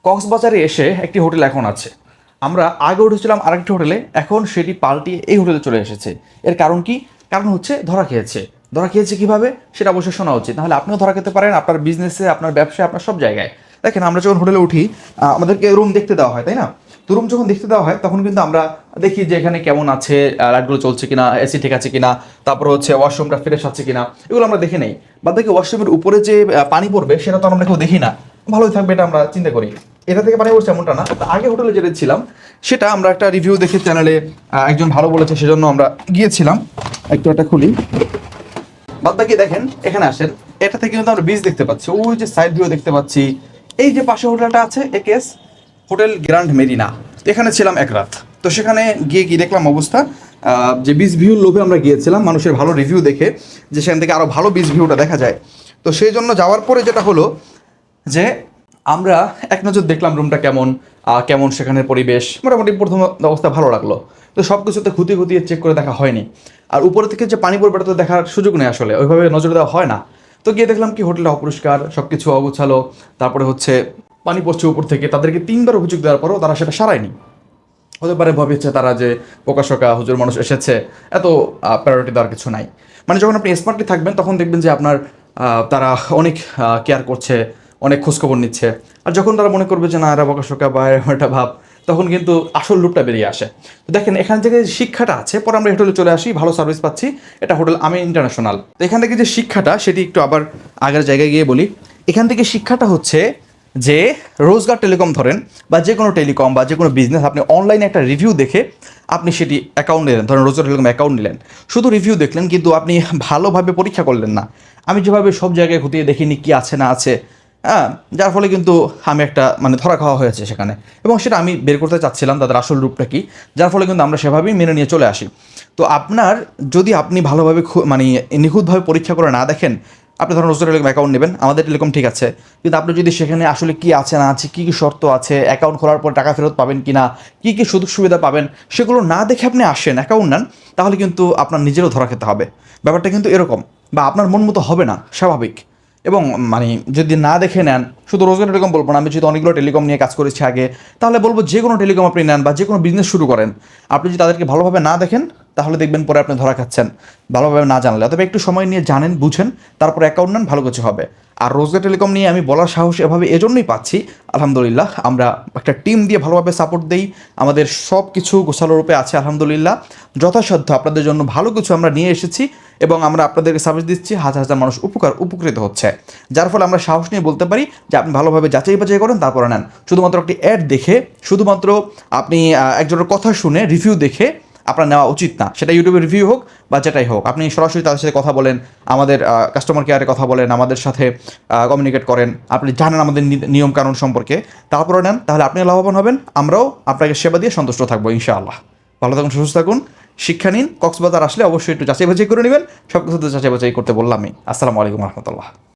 কক্সবাজারে এসে একটি হোটেল এখন আছে। আমরা আগে উঠেছিলাম আরেকটি হোটেলে, এখন সেটি পাল্টিয়ে এই হোটেলে চলে এসেছে। এর কারণ কি? কারণ হচ্ছে ধরা খেয়েছে। ধরা খেয়েছে কিভাবে সেটা অবশ্যই শোনা উচিত, নাহলে আপনিও ধরা খেতে পারেন আপনার বিজনেসে, আপনার ব্যবসায়, আপনার সব জায়গায়। দেখেন, আমরা যখন হোটেলে উঠি আমাদেরকে রুম দেখতে দেওয়া হয়, তাই না? তো রুম যখন দেখতে দেওয়া হয় তখন কিন্তু আমরা দেখি যে এখানে কেমন আছে, লাইটগুলো চলছে কিনা, এসি ঠিক আছে কিনা, তারপর হচ্ছে ওয়াশরুমটা ফ্রেশ আছে কিনা, এগুলো আমরা দেখে নেই। বাদ বাকি ওয়াশরুমের উপরে যে পানি পড়বে সেটা তো আমরা কেউ দেখি না, ভালোই থাকবে এটা আমরা চিন্তা করি। এটা থেকে পানি পড়ছে এমনটা না। তো আগে হোটেলে যেটা ছিলাম সেটা আমরা একটা রিভিউ দেখে চ্যানেলে একজন ভালো বলেছে সেজন্য আমরা গিয়েছিলাম। একটু একটা খুলি, বাদ বাকি দেখেন এখানে আসেন, এটা থেকে কিন্তু আমরা বিচ দেখতে পাচ্ছি, ওই যে সাইড ভিউ দেখতে পাচ্ছি। এই যে পাশে হোটেলটা আছে একেএস হোটেল গ্র্যান্ড মেরিনা, এখানে ছিলাম এক রাত। তো সেখানে গিয়ে কি দেখলাম অবস্থা, যে বিচ ভিউর লোভে আমরা গিয়েছিলাম মানুষের ভালো রিভিউ দেখে, যে সেখান থেকে আরও ভালো বিচ ভিউটা দেখা যায়। তো সেই জন্য যাওয়ার পরে যেটা হলো যে আমরা এক নজর দেখলাম রুমটা কেমন, কেমন সেখানের পরিবেশ। মোটামুটি প্রথম অবস্থা ভালো লাগলো। তো সব কিছুতে খুঁটিয়ে খুঁটিয়ে চেক করে দেখা হয়নি। আর উপরে থেকে যে পানি পড়বে এটা তো দেখার সুযোগ নেই, আসলে ওইভাবে নজর দেওয়া হয় না। তো গিয়ে দেখলাম কি হোটেলটা অপরিষ্কার, সব কিছু অগোছালো। তারপরে হচ্ছে পানি পড়ছে উপর থেকে, তাদেরকে 3বার অভিযোগ দেওয়ার পরও তারা সেটা সারায়নি। হতে পারে ভাবছে তারা যে প্রকাশকা হুজুর মানুষ এসেছে, এত প্রায়োরিটি দেওয়ার কিছু নাই। মানে যখন আপনি স্মার্টলি থাকবেন তখন দেখবেন যে আপনার তারা অনেক কেয়ার করছে, অনেক খোঁজখবর নিচ্ছে। আর যখন তারা মনে করবে যে না এরা প্রকাশকা বা এরকম একটা ভাব, তখন কিন্তু আসল রূপটা বেরিয়ে আসে। তো দেখেন এখান থেকে যে শিক্ষাটা আছে, পরে আমরা হোটেলে চলে আসি, ভালো সার্ভিস পাচ্ছি। এটা হোটেল আমিন ইন্টারন্যাশনাল। তো এখান থেকে যে শিক্ষাটা সেটি একটু আবার আগের জায়গায় গিয়ে বলি। এখান থেকে শিক্ষাটা হচ্ছে যে রোজগার টেলিকম ধরেন বা যে কোনো টেলিকম বা যে কোনো বিজনেস, আপনি অনলাইনে একটা রিভিউ দেখে আপনি সেটি অ্যাকাউন্ট নিলেন, ধরেন রোজগার টেলিকম অ্যাকাউন্ট নিলেন, শুধু রিভিউ দেখলেন কিন্তু আপনি ভালোভাবে পরীক্ষা করলেন না। আমি যেভাবে সব জায়গায় ঘুরিয়ে দেখিনি কি আছে না আছে, হ্যাঁ, যার ফলে কিন্তু আমি একটা মানে ধরা খাওয়া হয়েছে সেখানে, এবং সেটা আমি বের করতে চাচ্ছিলাম তাদের আসল রূপটা কি, যার ফলে কিন্তু আমরা সেভাবেই মেনে নিয়ে চলে আসি। তো আপনার যদি আপনি ভালোভাবে মানে নিখুঁতভাবে পরীক্ষা করে না দেখেন, আপনি ধরুন রোজগার টেলিকম অ্যাকাউন্ট নেবেন, আমাদের টেলিকম ঠিক আছে, কিন্তু আপনি যদি সেখানে আসলে কি আছে না আছে, কী কী শর্ত আছে, অ্যাকাউন্ট খোলার পর টাকা ফেরত পাবেন কি না, কী কী সুযোগ সুবিধা পাবেন, সেগুলো না দেখে আপনি আসেন অ্যাকাউন্ট নেন, তাহলে কিন্তু আপনার নিজেরও ধরা খেতে হবে। ব্যাপারটা কিন্তু এরকম, বা আপনার মন মতো হবে না, স্বাভাবিক। এবং মানে যদি না দেখে নেন, শুধু রোজগার টেলিকম বলবো না, আমি যদি অনেকগুলো টেলিকম নিয়ে কাজ করেছি আগে, তাহলে বলবো যে কোনো টেলিকম আপনি নেন বা যে কোনো বিজনেস শুরু করেন, আপনি যদি তাদেরকে ভালোভাবে না দেখেন তাহলে দেখবেন পরে আপনি ধরা খাচ্ছেন, ভালোভাবে না জানলে। তবে একটু সময় নিয়ে জানেন, বুঝেন, তারপর অ্যাকাউন্ট নেন, ভালো কিছু হবে। আর রোজগার টেলিকম নিয়ে আমি বলার সাহস এভাবে এজন্যই পাচ্ছি, আলহামদুলিল্লাহ আমরা একটা টিম দিয়ে ভালোভাবে সাপোর্ট দেই, আমাদের সব কিছু গোছালো রূপে আছে আলহামদুলিল্লাহ। যথাসাধ্য আপনাদের জন্য ভালো কিছু আমরা নিয়ে এসেছি এবং আমরা আপনাদেরকে সার্ভিস দিচ্ছি, হাজার হাজার মানুষ উপকৃত হচ্ছে, যার ফলে আমরা সাহস নিয়ে বলতে পারি যে আপনি ভালোভাবে যাচাই বাছাই করেন তারপরে নেন। শুধুমাত্র একটি অ্যাড দেখে, শুধুমাত্র আপনি একজনের কথা শুনে রিভিউ দেখে আপনার নেওয়া উচিত না, সেটা ইউটিউবে রিভিউ হোক বা যেটাই হোক। আপনি সরাসরি তাদের সাথে কথা বলেন, আমাদের কাস্টমার কেয়ারে কথা বলেন, আমাদের সাথে কমিউনিকেট করেন, আপনি জানেন আমাদের নিয়ম কানুন সম্পর্কে, তারপরে নেন, তাহলে আপনি লাভবান হবেন, আমরাও আপনাকে সেবা দিয়ে সন্তুষ্ট থাকবো ইনশাআল্লাহ। ভালো থাকুন, সুস্থ থাকুন, শিক্ষা নিন। কক্সবাজার আসলে অবশ্যই একটু যাচাই বাছাই করে নেবেন, সব কিছু তো যাচাই বাছাই করতে বললামই। আসসালামু আলাইকুম রহমতুল্লাহ।